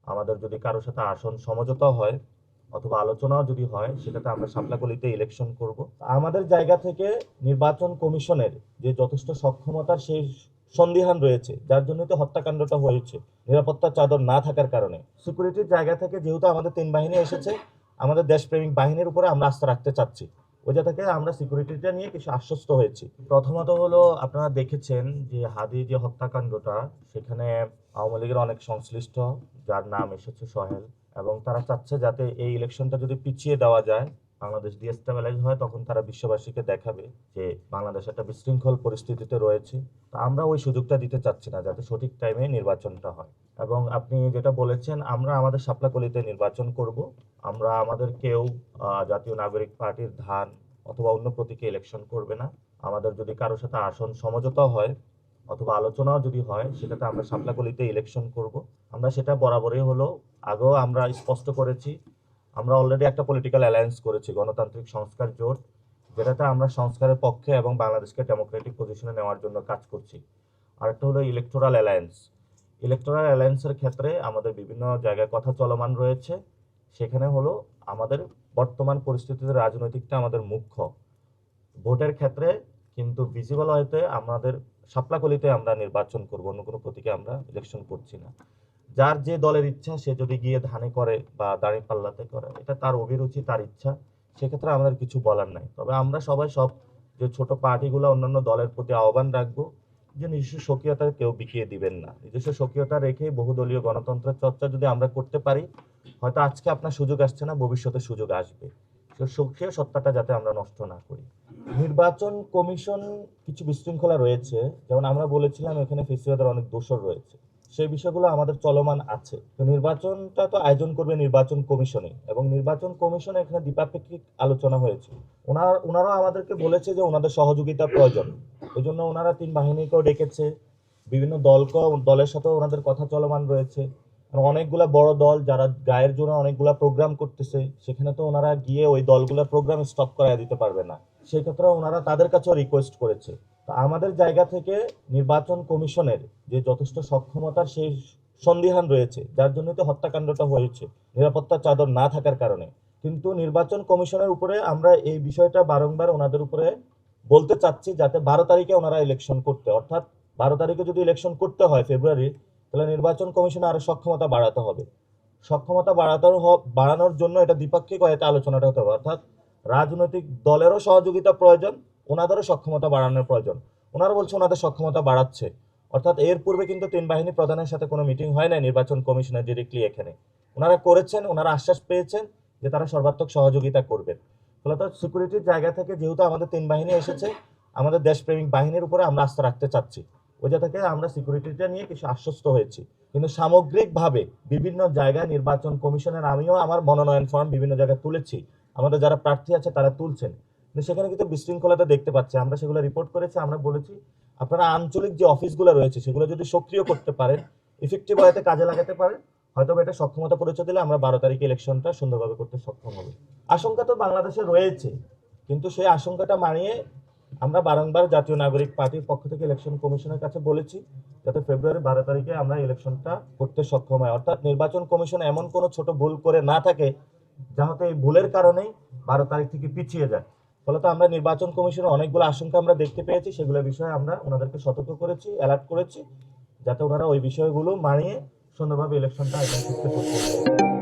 আমাদের যদি কারোর সাথে আসন সমঝোতা হয় অথবা আলোচনাও যদি হয়, সেটাতে আমরা শাপলাকলিতে ইলেকশন করব। আমাদের জায়গা থেকে নির্বাচন কমিশনের যে যথেষ্ট সক্ষমতার সেই সন্দিহান রয়েছে, যার জন্য তো হত্যাকাণ্ডটা হয়েছে, নিরাপত্তার চাদর না থাকার কারণে। সিকিউরিটির জায়গা থেকে যেহেতু আমাদের ৩ বাহিনী এসেছে, আমাদের দেশপ্রেমিক বাহিনীর উপরে আমরা আস্থা রাখতে চাচ্ছি। ওই জায়গা থেকে আমরা সিকিউরিটিটা নিয়ে কিছু আশ্বস্ত হয়েছি। প্রথমত হলো, আপনারা দেখেছেন যে হাদি যে হত্যাকাণ্ডটা, সেখানে আওয়ামী লীগের অনেক সংশ্লিষ্ট, যার নাম এসেছে সোহেল, এবং তারা চাচ্ছে যাতে এই ইলেকশনটা যদি পিছিয়ে দেওয়া যায়, বাংলাদেশ ডিস্টেবিলাইজ হয়, তখন তারা বিশ্ববাসীকে দেখাবে যে বাংলাদেশ একটা বিশৃঙ্খল পরিস্থিতিতে রয়েছে। তা আমরা ওই সুযোগটা দিতে চাচ্ছি না, যাতে সঠিক টাইমে নির্বাচনটা হয়। এবং আপনি যেটা বলেছেন, আমরা আমাদের শাপলাকলিতে নির্বাচন করব। আমরা আমাদের কেউ জাতীয় নাগরিক পার্টির ধান অথবা অন্য প্রতীকে ইলেকশন করবে না। আমাদের যদি কারোর সাথে আসন সমঝোতা হয় অথবা আলোচনাও যদি হয়, সেটাতে আমরা শাপলাকলিতে ইলেকশন করব। আমরা সেটা বরাবরই হলো, আগেও আমরা স্পষ্ট করেছি। আমরা অলরেডি একটা পলিটিক্যাল অ্যালায়েন্স করেছি, গণতান্ত্রিক সংস্কার জোট, যেটাতে আমরা সংস্কারের পক্ষে এবং বাংলাদেশকে ডেমোক্রেটিক পজিশনে নেওয়ার জন্য কাজ করছি। আরেকটা হলো ইলেকটোরাল অ্যালায়েন্স। ইলেকটোরাল অ্যালায়েন্সের ক্ষেত্রে আমাদের বিভিন্ন জায়গায় কথা চলমান রয়েছে। সেখানে হলো আমাদের বর্তমান পরিস্থিতিতে রাজনৈতিকটা আমাদের মুখ্য। ভোটের ক্ষেত্রে কিন্তু ভিজিবল হইতে আমাদের শাপলাকলিতে আমরা নির্বাচন করব, অন্য কোনো প্রতীকে আমরা ইলেকশন করছি না। যার যে দলের ইচ্ছা, সে যদি গিয়ে ধানে করে বা দাঁড়িপাল্লাতে করে, এটা তার অভিরুচি, তার ইচ্ছা। সেক্ষেত্রে আমাদের কিছু বলার নাই। তবে আমরা সবাই যে ছোট পার্টিগুলো অন্যান্য দলের প্রতি আহ্বান রাখবো যে নিজস্ব স্বকীয়তা কেউ বিকিয়ে দিবেন না। নিজস্ব স্বকীয়তা রেখেই বহুদলীয় গণতন্ত্রের চর্চা যদি আমরা করতে পারি, হয়তো আজকে আপনার সুযোগ আসছে না, ভবিষ্যতে সুযোগ আসবে। সে সত্তাটা যাতে আমরা নষ্ট না করি। নির্বাচন কমিশন কিছু বিশৃঙ্খলা রয়েছে, যেমন আমরা বলেছিলাম এখানে ফেসিবাদের অনেক দোষর রয়েছে, সেই বিষয়গুলো আমাদের চলমান আছে। তো নির্বাচনটা তো আয়োজন করবে নির্বাচন কমিশনে, এবং নির্বাচন কমিশনে এখানে দ্বিপাক্ষিক আলোচনা হয়েছে। ওনারাও আমাদেরকে বলেছে যে ওনাদের সহযোগিতা প্রয়োজন, এই জন্য ওনারা ৩ বাহিনীকেও ডেকেছে, বিভিন্ন দলের সাথেও ওনাদের কথা চলমান রয়েছে। অনেকগুলা বড় দল যারা গায়ের জন্য অনেকগুলা প্রোগ্রাম করতেছে, সেখানে তো ওনারা গিয়ে ওই দলগুলোর প্রোগ্রাম স্টপ করায় দিতে পারবে না। সেই ক্ষেত্রে ওনারা তাদের কাছেও রিকোয়েস্ট করেছে। তো আমাদের জায়গা থেকে নির্বাচন কমিশনের যে যথেষ্ট সক্ষমতার সেই সন্দিহান রয়েছে, যার জন্য তো হত্যাকাণ্ডটা হয়েছে, নিরাপত্তার চাদর না থাকার কারণে। কিন্তু নির্বাচন কমিশনের উপরে আমরা এই বিষয়টা বারংবার ওনাদের উপরে বলতে চাচ্ছি, যাতে ১২ তারিখে ওনারা ইলেকশন করতে, অর্থাৎ ১২ তারিখে যদি ইলেকশন করতে হয় ফেব্রুয়ারি, তাহলে নির্বাচন কমিশনে আরো সক্ষমতা বাড়াতে হবে। সক্ষমতা বাড়ানোর জন্য এটা দ্বিপাক্ষিক একটা আলোচনাটা হতে হবে, অর্থাৎ রাজনৈতিক দলেরও সহযোগিতা প্রয়োজন, ওনাদেরও সক্ষমতা বাড়ানোর প্রয়োজন। ওনারা বলছে ওনাদের সক্ষমতা বাড়াচ্ছে, অর্থাৎ এর পূর্বে কিন্তু ৩ বাহিনী প্রধানের সাথে কোনো মিটিং হয় না নির্বাচন কমিশনের ডিরেক্টলি। এখানে ওনারা করেছেন, ওনারা আশ্বাস পেয়েছেন যে তারা সর্বাত্মক সহযোগিতা করবেন। ফলত সিকিউরিটির জায়গা থেকে যেহেতু আমাদের ৩ বাহিনী এসেছে, আমাদের দেশপ্রেমিক বাহিনীর উপরে আমরা আস্থা রাখতে চাচ্ছি। ওই জায়গা থেকে আমরা সিকিউরিটিটা নিয়ে কিছু আশ্বস্ত হয়েছি। কিন্তু সামগ্রিকভাবে বিভিন্ন জায়গায় নির্বাচন কমিশনের, আমিও আমার মনোনয়ন ফর্ম বিভিন্ন জায়গায় তুলেছি, আমাদের যারা প্রার্থী আছে তারা তুলছেন, কিন্তু সেখানে কিন্তু বিশৃঙ্খলতা দেখতে পাচ্ছি। আমরা সেগুলো রিপোর্ট করেছি। আমরা বলেছি আপনারা আঞ্চলিক যে অফিসগুলো রয়েছে সেগুলো যদি সক্রিয় করতে পারেন, ইফেক্টিভ ওয়েতে কাজে লাগাতে পারেন, হয়তো এটা সক্ষমতা পরিচয় দিলে আমরা ১২ তারিখে ইলেকশনটা সুন্দরভাবে করতে সক্ষম হবে। আশঙ্কা তো বাংলাদেশে রয়েছে, কিন্তু সেই আশঙ্কাটা মানিয়ে আমরা বারংবার জাতীয় নাগরিক পার্টির পক্ষ থেকে ইলেকশন কমিশনের কাছে বলেছি যাতে ফেব্রুয়ারি ১২ তারিখে আমরা ইলেকশনটা করতে সক্ষম হয়, অর্থাৎ নির্বাচন কমিশন এমন কোনো ছোট ভুল করে না থাকে যাতে এই ভুলের কারণেই ১২ তারিখ থেকে পিছিয়ে যায়। ফলত আমরা নির্বাচন কমিশনের অনেকগুলো আশঙ্কা আমরা দেখতে পেয়েছি, সেগুলোর বিষয়ে আমরা ওনাদেরকে সতর্ক করেছি, অ্যালার্ট করেছি, যাতে ওনারা ওই বিষয়গুলো মানিয়ে সুন্দরভাবে ইলেকশনটা করতে সক্ষম হয়।